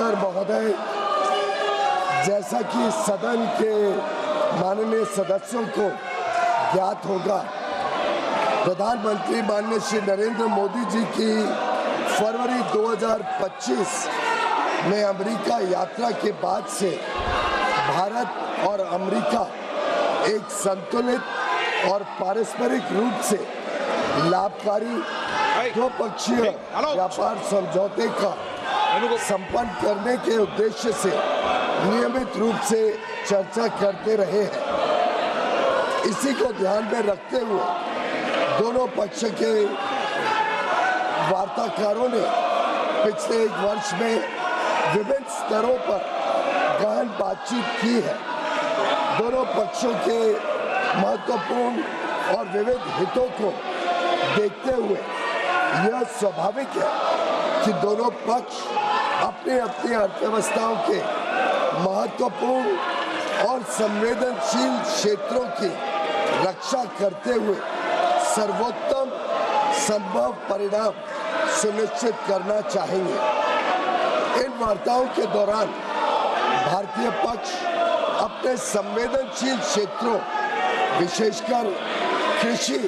Speaker महोदय, जैसा कि सदन के माननीय सदस्यों को ज्ञात होगा, प्रधानमंत्री माननीय श्री नरेंद्र मोदी जी की फरवरी 2025 में अमेरिका यात्रा के बाद से भारत और अमेरिका एक संतुलित और पारस्परिक रूप से लाभकारी द्विपक्षीय व्यापार समझौते का संपन्न करने के उद्देश्य से नियमित रूप से चर्चा करते रहे हैं। इसी को ध्यान में रखते हुए दोनों पक्ष के वार्ताकारों ने पिछले एक वर्ष में विभिन्न स्तरों पर गहन बातचीत की है। दोनों पक्षों के महत्वपूर्ण और विविध हितों को देखते हुए यह स्वाभाविक है कि दोनों पक्ष अपनी अपनी अर्थव्यवस्थाओं के महत्वपूर्ण और संवेदनशील क्षेत्रों की रक्षा करते हुए सर्वोत्तम संभव परिणाम सुनिश्चित करना चाहेंगे। इन वार्ताओं के दौरान भारतीय पक्ष अपने संवेदनशील क्षेत्रों, विशेषकर कृषि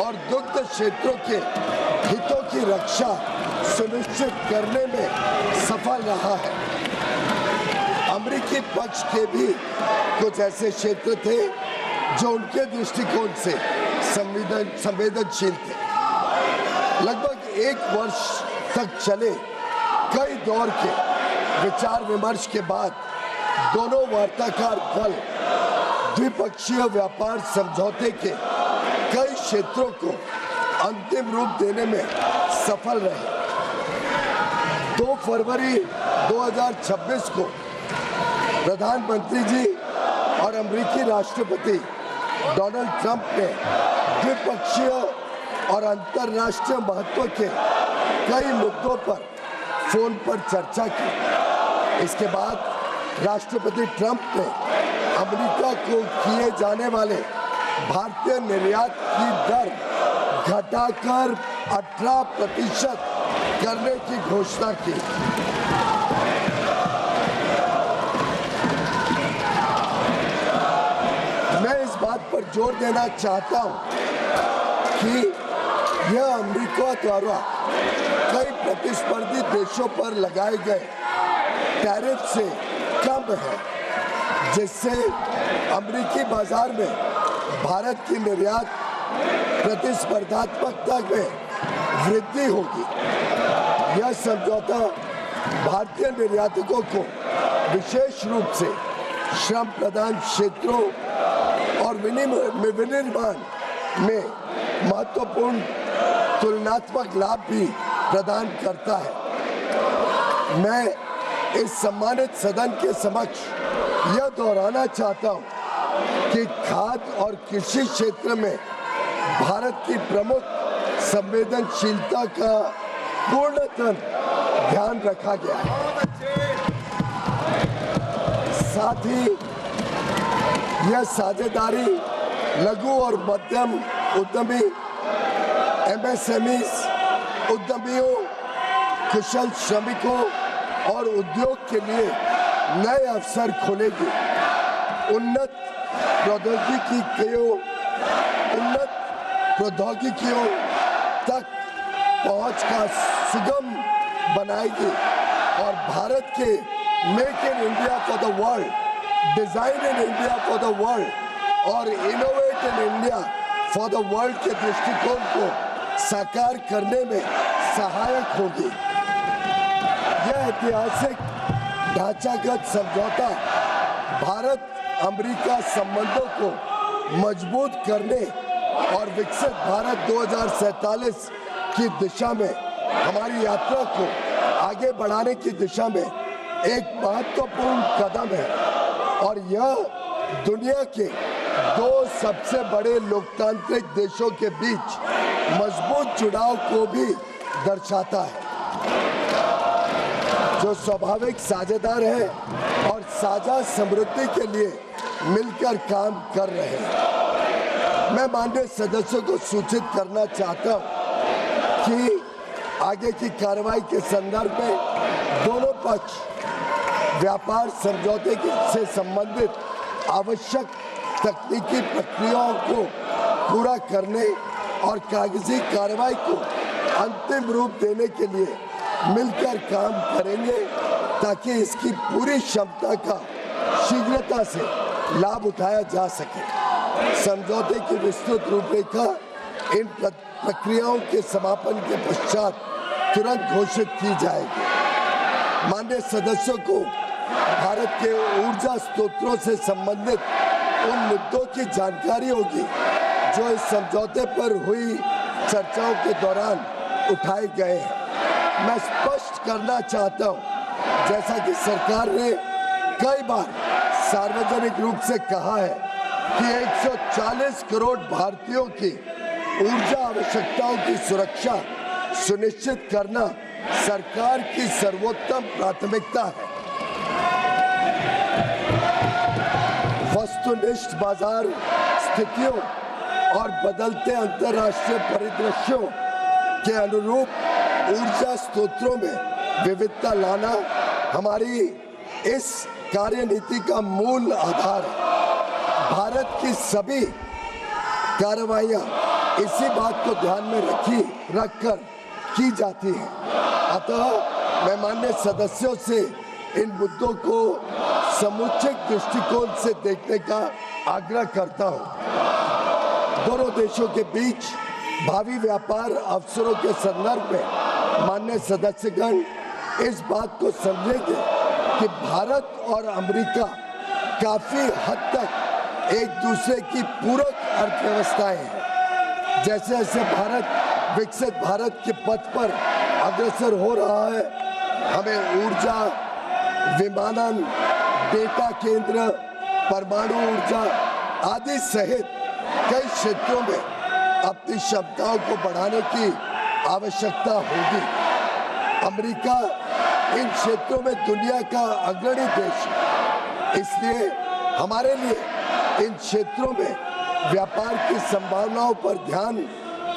और दुग्ध क्षेत्रों के हितों की रक्षा सुनिश्चित करने में सफल रहा है। अमेरिकी पक्ष के भी कुछ ऐसे क्षेत्र थे जो उनके दृष्टिकोण से संवेदनशील थे। लगभग एक वर्ष तक चले कई दौर के विचार विमर्श के बाद दोनों वार्ताकार दल द्विपक्षीय व्यापार समझौते के कई क्षेत्रों को अंतिम रूप देने में सफल रहे। 2 फरवरी 2026 को प्रधानमंत्री जी और अमेरिकी राष्ट्रपति डोनाल्ड ट्रंप ने द्विपक्षीय और अंतर्राष्ट्रीय महत्व के कई मुद्दों पर फोन पर चर्चा की। इसके बाद राष्ट्रपति ट्रंप ने अमेरिका को किए जाने वाले भारतीय निर्यात की दर घटाकर 18% करने की घोषणा की। मैं इस बात पर जोर देना चाहता हूं कि यह अमेरिका द्वारा कई प्रतिस्पर्धी देशों पर लगाए गए टैरिफ से कम है, जिससे अमेरिकी बाजार में भारत की निर्यात प्रतिस्पर्धात्मकता में वृद्धि होगी। यह समझौता भारतीय निर्यातकों को विशेष रूप से श्रम प्रधान क्षेत्रों और विनिर्माण में महत्वपूर्ण तुलनात्मक लाभ भी प्रदान करता है। मैं इस सम्मानित सदन के समक्ष यह दोहराना चाहता हूं कि खाद्य और कृषि क्षेत्र में भारत की प्रमुख संवेदनशीलता का पूर्णतः ध्यान रखा गया है। साथ ही यह साझेदारी लघु और मध्यम उद्यमी, MSMEs, उद्यमियों, कुशल श्रमिकों और उद्योग के लिए नए अवसर खोलेगी। उन्नत प्रौद्योगिकियों तक पहुंच का सुगम बनाएगी और भारत के make in India for the world, design in India for the world और innovate in India for the world के दृष्टिकोण को साकार करने में सहायक होगी। यह ऐतिहासिक ढांचागत समझौता भारत अमेरिका संबंधों को मजबूत करने और विकसित भारत 2047 की दिशा में हमारी यात्रा को आगे बढ़ाने की दिशा में एक महत्वपूर्ण कदम है और यह दुनिया के 2 सबसे बड़े लोकतांत्रिक देशों के बीच मजबूत जुड़ाव को भी दर्शाता है, जो स्वाभाविक साझेदार है और साझा समृद्धि के लिए मिलकर काम कर रहे हैं। मैं माननीय सदस्यों को सूचित करना चाहता हूं कि आगे की कार्रवाई के संदर्भ में दोनों पक्ष व्यापार समझौते से संबंधित आवश्यक तकनीकी प्रक्रियाओं को पूरा करने और कागजी कार्रवाई को अंतिम रूप देने के लिए मिलकर काम करेंगे ताकि इसकी पूरी क्षमता का शीघ्रता से लाभ उठाया जा सके। समझौते की विस्तृत रूपरेखा इन प्रक्रियाओं के समापन के पश्चात तुरंत घोषित की जाएगी। माननीय सदस्यों को भारत के ऊर्जा स्रोतों से संबंधित उन मुद्दों की जानकारी होगी जो इस समझौते पर हुई चर्चाओं के दौरान उठाए गए हैं। मैं स्पष्ट करना चाहता हूं, जैसा कि सरकार ने कई बार सार्वजनिक रूप से कहा है कि 140 करोड़ भारतीयों की ऊर्जा आवश्यकताओं की सुरक्षा सुनिश्चित करना सरकार की सर्वोत्तम प्राथमिकता है। वस्तुनिष्ठ बाजार स्थितियों और बदलते अंतर्राष्ट्रीय परिदृश्यों के अनुरूप ऊर्जा स्रोतों में विविधता लाना हमारी इस कार्यनीति का मूल आधार है। भारत की सभी कार्रवाइयां इसी बात को ध्यान में रखकर की जाती हैं। अतः मैं माननीय सदस्यों से इन मुद्दों को समुचित दृष्टिकोण से देखने का आग्रह करता हूं। दोनों देशों के बीच भावी व्यापार अवसरों के संदर्भ में माननीय सदस्यगण इस बात को समझेंगे कि भारत और अमेरिका काफी हद तक एक दूसरे की पूरक अर्थव्यवस्थाएं हैं। जैसे जैसे भारत विकसित भारत के पथ पर अग्रसर हो रहा है, हमें ऊर्जा, विमानन, डेटा केंद्र, परमाणु ऊर्जा आदि सहित कई क्षेत्रों में अपनी क्षमताओं को बढ़ाने की आवश्यकता होगी। अमेरिका इन क्षेत्रों में दुनिया का अग्रणी देश है, इसलिए हमारे लिए इन क्षेत्रों में व्यापार की संभावनाओं पर ध्यान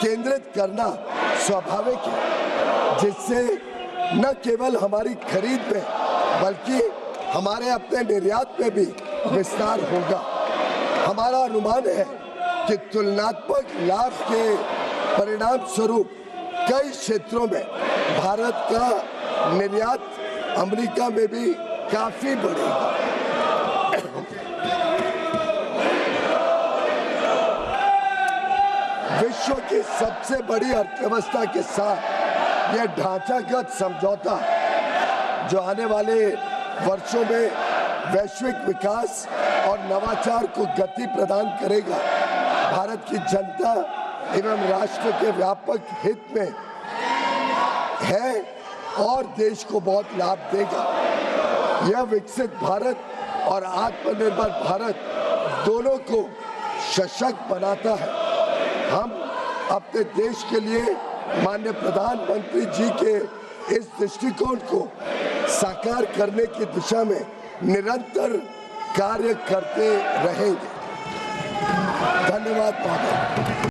केंद्रित करना स्वाभाविक है, जिससे न केवल हमारी खरीद में बल्कि हमारे अपने निर्यात में भी विस्तार होगा। हमारा अनुमान है कि तुलनात्मक लाभ के परिणाम स्वरूप कई क्षेत्रों में भारत का निर्यात अमेरिका में भी काफी बढ़ेगा। विश्व की सबसे बड़ी अर्थव्यवस्था के साथ यह ढांचागत समझौता जो आने वाले वर्षों में वैश्विक विकास और नवाचार को गति प्रदान करेगा, भारत की जनता एवं राष्ट्र के व्यापक हित में है और देश को बहुत लाभ देगा। यह विकसित भारत और आत्मनिर्भर भारत दोनों को सशक्त बनाता है। हम अपने देश के लिए माननीय प्रधानमंत्री जी के इस दृष्टिकोण को साकार करने की दिशा में निरंतर कार्य करते रहेंगे। धन्यवाद।